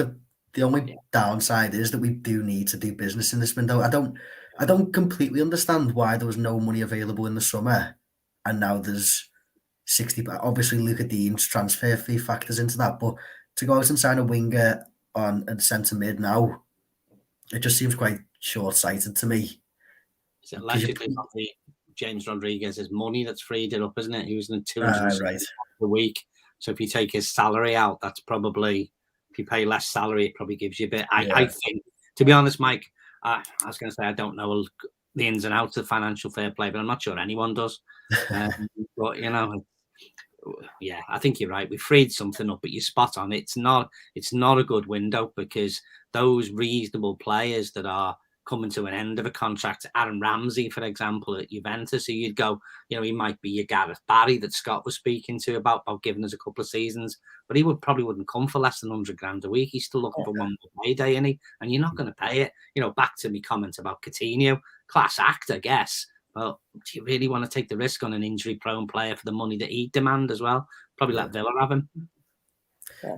Speaker 1: The only downside is that we do need to do business in this window. I don't completely understand why there was no money available in the summer, and now there's 60. Obviously, Luca Dean's transfer fee factors into that, but to go out and sign a winger on a centre mid now, it just seems quite short-sighted to me.
Speaker 3: It's allegedly not the James Rodriguez's money that's freed it up, isn't it? He was in 200
Speaker 1: right.
Speaker 3: a week. So if you take his salary out, that's probably, if you pay less salary, it probably gives you a bit. I think, to be honest, Mike, I was going to say I don't know the ins and outs of financial fair play, but I'm not sure anyone does. But you know, yeah, I think you're right. We freed something up, but you're spot on. It's not a good window, because those reasonable players that are coming to an end of a contract, Aaron Ramsey, for example, at Juventus, so you'd go, you know, he might be your Gareth Barry that Scott was speaking to about giving us a couple of seasons, but he probably wouldn't come for less than 100 grand a week. He's still looking for one more payday, and you're not going to pay it. You know, back to me comment about Coutinho, class act, I guess. Well, do you really want to take the risk on an injury-prone player for the money that he'd demand as well? Probably let Villa have him.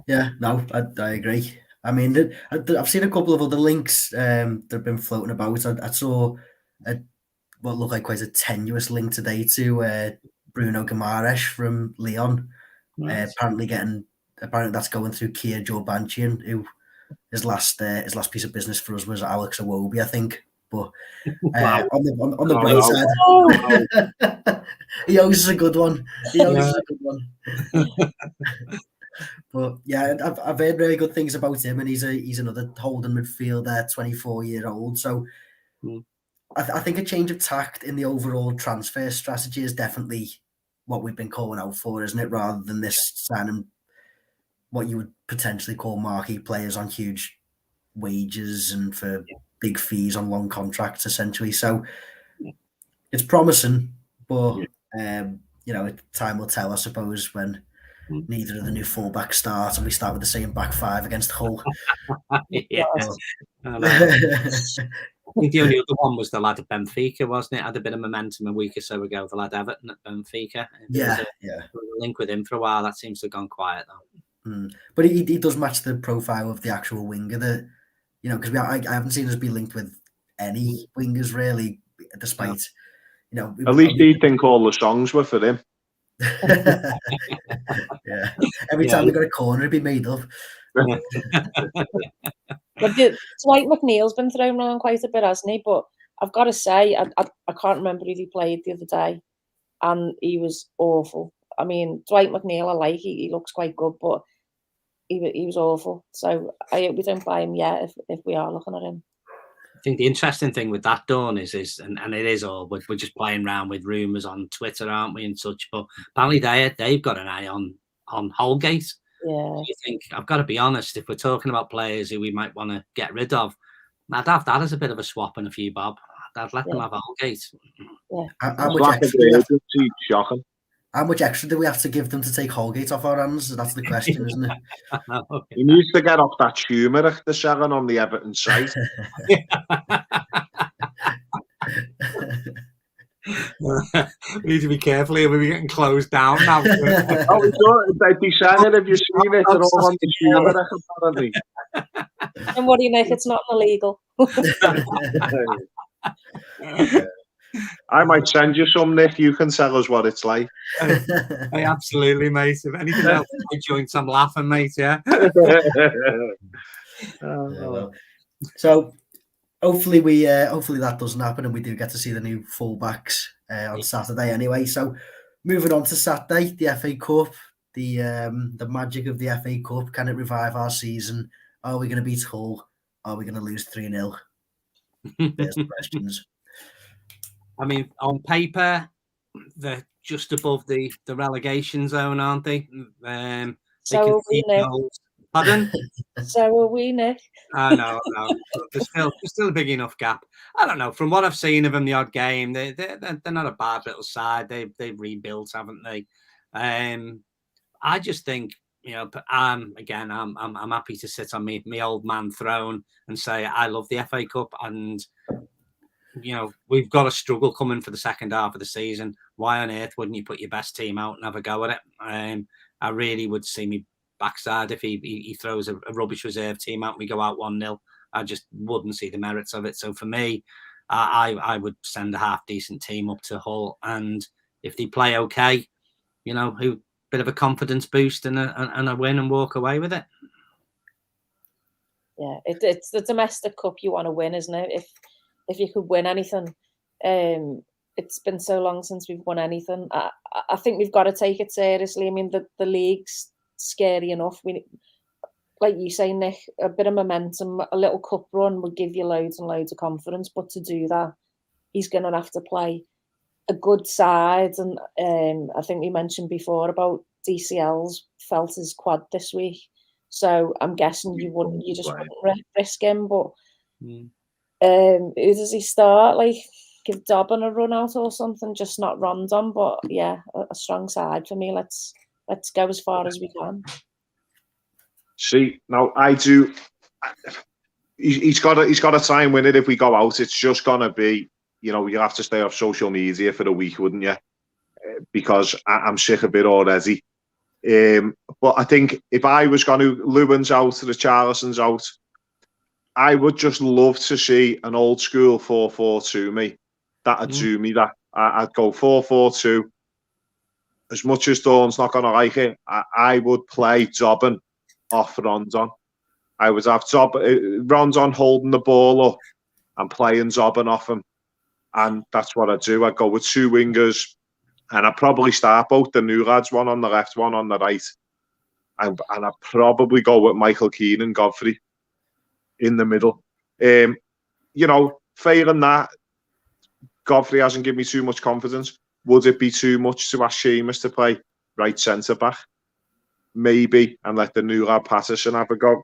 Speaker 1: Yeah, no, I agree. I mean, I've seen a couple of other links that have been floating about. I saw what looked like quite a tenuous link today to Bruno Guimaraes from Lyon.
Speaker 3: Right.
Speaker 1: Apparently that's going through Kia Jorbanchian, who his last piece of business for us was Alex Iwobi, I think. But
Speaker 3: Wow.
Speaker 1: on the bright side, he owes us a good one. But yeah, I've heard really good things about him, and he's another holding midfielder, 24-year-old. So I think a change of tact in the overall transfer strategy is definitely what we've been calling out for, isn't it? Rather than this signing what you would potentially call marquee players on huge wages and for big fees on long contracts, essentially. So it's promising, but you know, time will tell, I suppose, when neither of the new fullbacks start and we start with the same back five against Hull.
Speaker 3: Yeah. I think the only other one was the lad at Benfica, wasn't it? Had a bit of momentum a week or so ago, the lad Everton at Benfica. There was a link with him for a while. That seems to have gone quiet, though.
Speaker 1: But he does match the profile of the actual winger that, you know, because I haven't seen us be linked with any wingers really, despite, you know.
Speaker 2: At least he'd think all the songs were for him.
Speaker 1: Yeah. Every time we got a corner, it'd be made up.
Speaker 4: But Dwight McNeil's been thrown around quite a bit, hasn't he? But I've got to say, I can't remember who he played the other day, and he was awful. I mean, Dwight McNeil, I like, he looks quite good, but he was awful. So I hope we don't buy him yet if we are looking at him.
Speaker 3: I think the interesting thing with that, Dawn, is and it is all, we're just playing around with rumours on Twitter, aren't we, and such, but apparently they've got an eye on Holgate.
Speaker 4: Yeah.
Speaker 3: So you think, I've got to be honest, if we're talking about players who we might want to get rid of, I'd have that as a bit of a swap and a few bob. I'd let them have Holgate.
Speaker 4: Yeah.
Speaker 1: How much extra do we have to give them to take Holgate off our hands? That's the question, isn't it?
Speaker 2: He needs to get off that turmeric they're selling on the Everton site.
Speaker 3: We need to be careful here. We're getting closed down now.
Speaker 2: They'd be saying, have you seen it? They're all on the turmeric, apparently.
Speaker 4: And what do you make? It's not illegal.
Speaker 2: I might send you some, Nick. You can tell us what it's like.
Speaker 3: Hey, absolutely, mate. If anything else, joints, I'm laughing, mate. Yeah.
Speaker 1: So hopefully that doesn't happen, and we do get to see the new fullbacks on Saturday anyway. So moving on to Saturday, the FA Cup, the magic of the FA Cup. Can it revive our season? Are we going to beat Hull? Are we going to lose 3-0? There's the questions.
Speaker 3: I mean, on paper, they're just above the relegation zone, aren't they?
Speaker 4: So are we, Nick.
Speaker 3: Pardon?
Speaker 4: So are we, Nick.
Speaker 3: I know. There's still a big enough gap. I don't know. From what I've seen of them, the odd game, they're not a bad little side. They've rebuilt, haven't they? I just think, you know, I'm happy to sit on my old man throne and say I love the FA Cup, and you know, we've got a struggle coming for the second half of the season. Why on earth wouldn't you put your best team out and have a go at it? I really would see me backside if he throws a rubbish reserve team out and we go out 1-0. I just wouldn't see the merits of it. So for me, I would send a half decent team up to Hull, and if they play okay, you know, bit of a confidence boost and a win and walk away with it.
Speaker 4: Yeah, it's the domestic cup you want to win, isn't it? If you could win anything, it's been so long since we've won anything. I think we've got to take it seriously. I mean, the league's scary enough. We, like you say, Nick, a bit of momentum, a little cup run would give you loads and loads of confidence. But to do that, he's going to have to play a good side. And I think we mentioned before about DCL's felt his quad this week. So I'm guessing you just wouldn't risk him. But who does he start? Like, give Dobbin a run out or something, just not Rondon. But yeah, a strong side for me. Let's go as far as we can.
Speaker 2: See, now I do. He's got to try and win it if we go out. It's just gonna be, you have to stay off social media for a week, wouldn't you? Because I'm sick of it already. But I think if I was going to, Lewin's out, the Richarlison's out, I would just love to see an old school 4-4-2 me. That'd do me. That I'd go 4-4-2. As much as Dawn's not going to like it, I would play Dobbin off Rondon. I would have Rondon holding the ball up and playing Dobbin off him. And that's what I'd do. I'd go with two wingers, and I'd probably start both the new lads, one on the left, one on the right. And I'd probably go with Michael Keane and Godfrey in the middle. Failing that, Godfrey hasn't given me too much confidence. Would it be too much to ask Seamus to play right centre back? Maybe, and let the new lad Patterson have a go.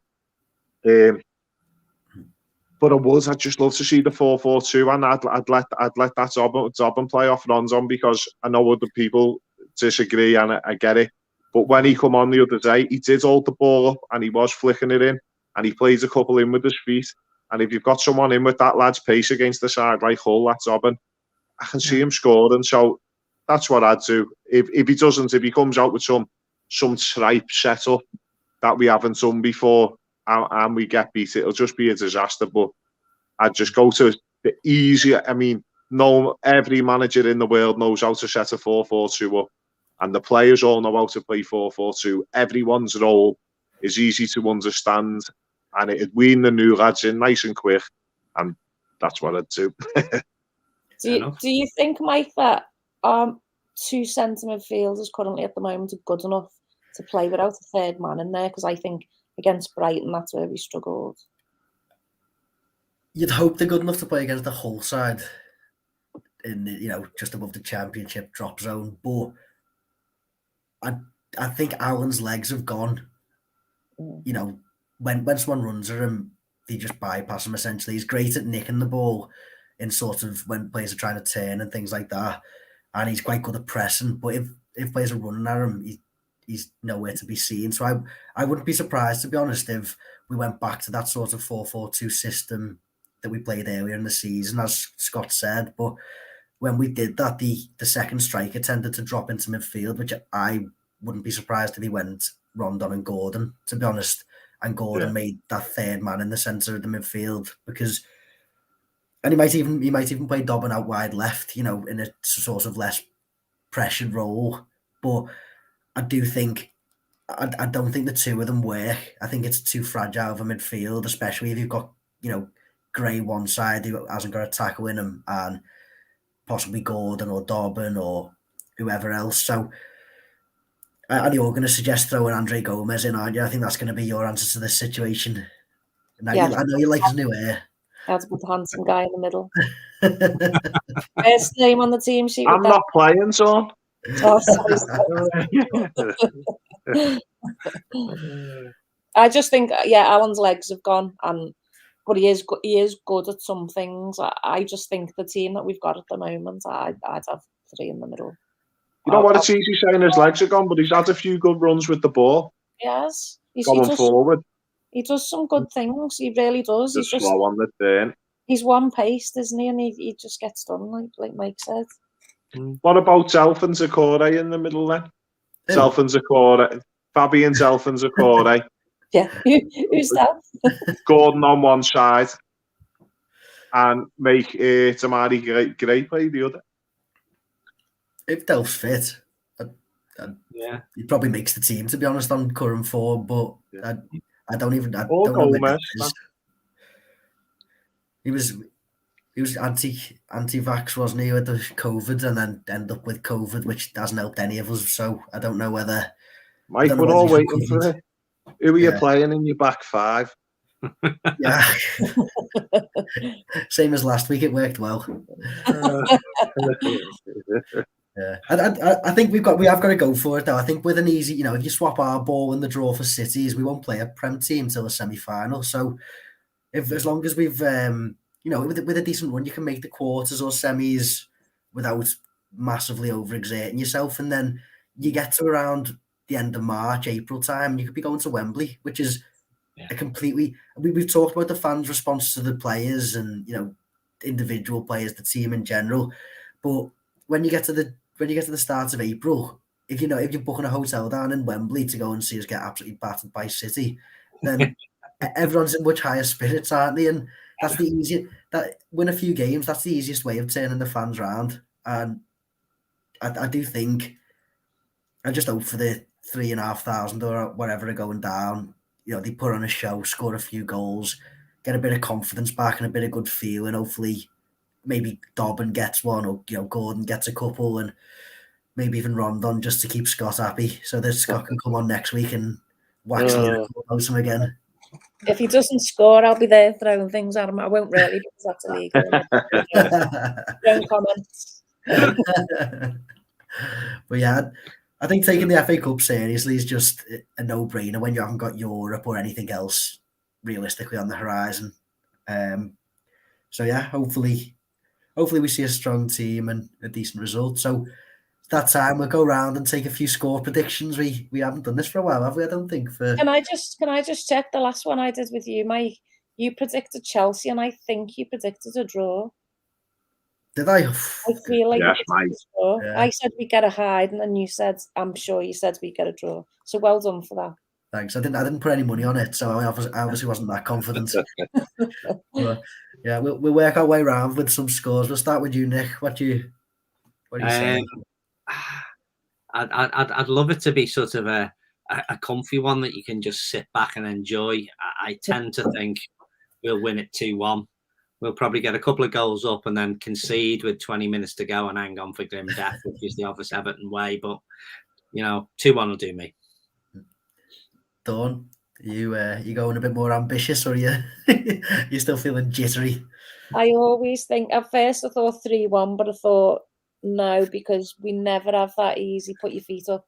Speaker 2: But I'd just love to see the 4-4-2, and I'd let that Dobbin play off Rondon, because I know other people disagree, and I get it. But when he come on the other day, he did hold the ball up and he was flicking it in, and he plays a couple in with his feet. And if you've got someone in with that lad's pace against the side like Hull, that's Dobbin, I can see him scoring. So that's what I'd do. If he comes out with some tripe setup that we haven't done before, and we get beat, it'll just be a disaster. But I'd just go to the easier. I mean, every manager in the world knows how to set a 4-4-2 up, and the players all know how to play 4-4-2. Everyone's role is easy to understand, and it'd wean the new lads in nice and quick, and that's what I'd do.
Speaker 4: Do you think, Mike, that two centre midfielders currently at the moment are good enough to play without a third man in there? Because I think against Brighton, that's where we struggled.
Speaker 1: You'd hope they're good enough to play against the Hull side in just above the Championship drop zone. But I think Allen's legs have gone. When someone runs at him, they just bypass him essentially. He's great at nicking the ball in sort of when players are trying to turn and things like that. And he's quite good at pressing. But if players are running at him, he's nowhere to be seen. So I wouldn't be surprised, to be honest, if we went back to that sort of 4-4-2 system that we played earlier in the season, as Scott said. But when we did that, the second striker tended to drop into midfield, which I wouldn't be surprised if he went Rondon and Gordon, to be honest. And Gordon made that third man in the centre of the midfield, and he might even play Dobbin out wide left, in a sort of less pressured role. But I do think I don't think the two of them work. I think it's too fragile of a midfield, especially if you've got Gray one side who hasn't got a tackle in him, and possibly Gordon or Dobbin or whoever else. So, and you're going to suggest throwing Andre Gomez in, aren't you? I think that's going to be your answer to this situation. Now, I know you like his new hair.
Speaker 4: That's a handsome guy in the middle. First name on the team sheet.
Speaker 2: I'm not playing, son.
Speaker 4: Oh, sorry. I just think, Alan's legs have gone, but he is good at some things. I just think the team that we've got at the moment, I'd have three in the middle.
Speaker 2: You know what? It's easy saying his legs are gone, but he's had a few good runs with the ball.
Speaker 4: Yes,
Speaker 2: going forward.
Speaker 4: He does some good things. He really does.
Speaker 2: He's just slow on the turn.
Speaker 4: He's one-paced, isn't he? And he just gets done, like Mike said.
Speaker 2: What about Zelf and Zakore in the middle then? Zelf and Zakore. Fabian Zelf and Zakore.
Speaker 4: Yeah, who's that?
Speaker 2: Gordon on one side, and make Tamari Gray play the other.
Speaker 1: If Delph's fit, he probably makes the team, to be honest, on current form. But I don't know where he was anti-vax, wasn't he, with the COVID, and then end up with COVID, which hasn't helped any of us. So I don't know whether.
Speaker 2: Mike, we're all waiting for it. Who are you playing in your back five?
Speaker 1: Yeah. Same as last week, it worked well. Yeah, I think we have got to go for it though. I think with an easy, if you swap our ball in the draw for Cities, we won't play a Prem team until the semi-final. So as long as we've with a decent run, you can make the quarters or semis without massively overexerting yourself, and then you get to around the end of March, April time, and you could be going to Wembley, which is a completely. We've talked about the fans' response to the players and individual players, the team in general, but when you get to the start of April, if you're booking a hotel down in Wembley to go and see us get absolutely battered by City, then everyone's in much higher spirits, aren't they? And that's the easiest. That win a few games, that's the easiest way of turning the fans round. And I do think, I just hope for the 3,500 or whatever are going down. They put on a show, score a few goals, get a bit of confidence back and a bit of good feel, and hopefully maybe Dobbin gets one, or Gordon gets a couple, and maybe even Rondon, just to keep Scott happy, so that Scott can come on next week and wax him again.
Speaker 4: If he doesn't score, I'll be there throwing things at him. I won't really, because that's illegal. Don't comment.
Speaker 1: But yeah, I think taking the FA Cup seriously is just a no-brainer when you haven't got Europe or anything else realistically on the horizon. So yeah, hopefully we see a strong team and a decent result. So that time we'll go around and take a few score predictions. We haven't done this for a while, have we? I don't think.
Speaker 4: Can I just check the last one I did with you, Mike? You predicted Chelsea, and I think you predicted a draw.
Speaker 1: Did I?
Speaker 4: I feel like I said we get a hide, and then you said, I'm sure you said we get a draw. So well done for that.
Speaker 1: Thanks. I didn't put any money on it, so I obviously wasn't that confident. But yeah, we'll work our way around with some scores. We'll start with you, Nick. What do you say?
Speaker 3: I'd love it to be sort of a comfy one that you can just sit back and enjoy. I tend to think we'll win it 2-1. We'll probably get a couple of goals up and then concede with 20 minutes to go and hang on for grim death, which is the obvious Everton way. But 2-1 will do me.
Speaker 1: Dawn, you going a bit more ambitious, or you still feeling jittery?
Speaker 4: I always think, at first I thought 3-1, but I thought no, because we never have that easy put your feet up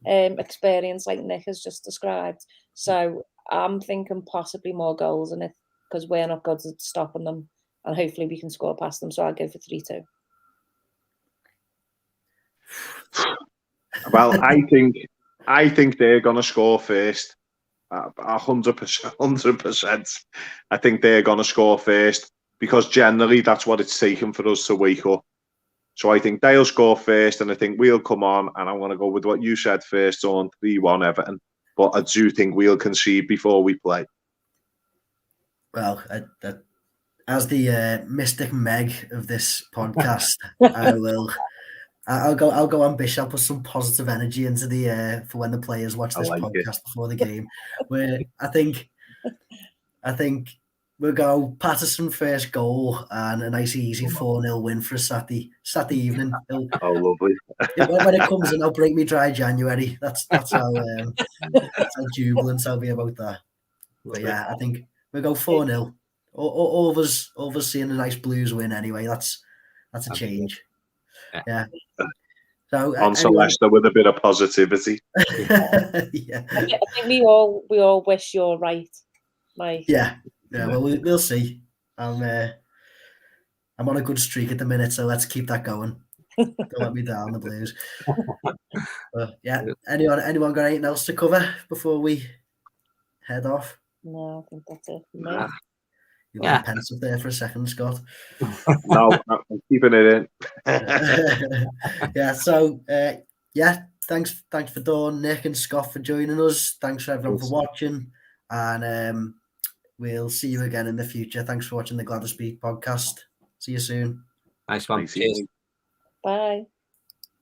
Speaker 4: experience like Nick has just described. So I'm thinking possibly more goals in it, because we're not good at stopping them, and hopefully we can score past them. So I'll go for 3-2.
Speaker 2: Well, I think they're going to score first. 100%. I think they're going to score first, because generally that's what it's taken for us to wake up. So I think they'll score first, and I think we'll come on, and I'm going to go with what you said first on 3-1 Everton. But I do think we'll concede before we play.
Speaker 1: Well, as the mystic Meg of this podcast, I'll go ambitious. I'll put some positive energy into the for when the players watch this podcast before the game. Where I think we'll go Patterson first goal and a nice easy 4-0 win for a Saturday evening.
Speaker 2: Lovely.
Speaker 1: When it comes in, I'll break me dry January. That's how jubilant I'll be about that. But yeah, I think we'll go 4-0. All of us seeing a nice Blues win anyway. That's a change. Yeah. So
Speaker 2: on Celeste with a bit of positivity.
Speaker 1: Yeah.
Speaker 4: I think we all wish you're right, Mike.
Speaker 1: Yeah. Well, we'll see. I'm on a good streak at the minute, so let's keep that going. Don't let me down, the Blues. Yeah. Anyone got anything else to cover before we head off?
Speaker 4: No, I think that's it.
Speaker 1: You look pensive there for a second, Scott.
Speaker 2: No, I'm keeping it in.
Speaker 1: Yeah. So thanks for Dawn, Nick, and Scott for joining us. Thanks for everyone for watching, and we'll see you again in the future. Thanks for watching the Gwladys Beat Podcast. See you soon.
Speaker 3: Nice one.
Speaker 2: Cheers.
Speaker 4: Bye.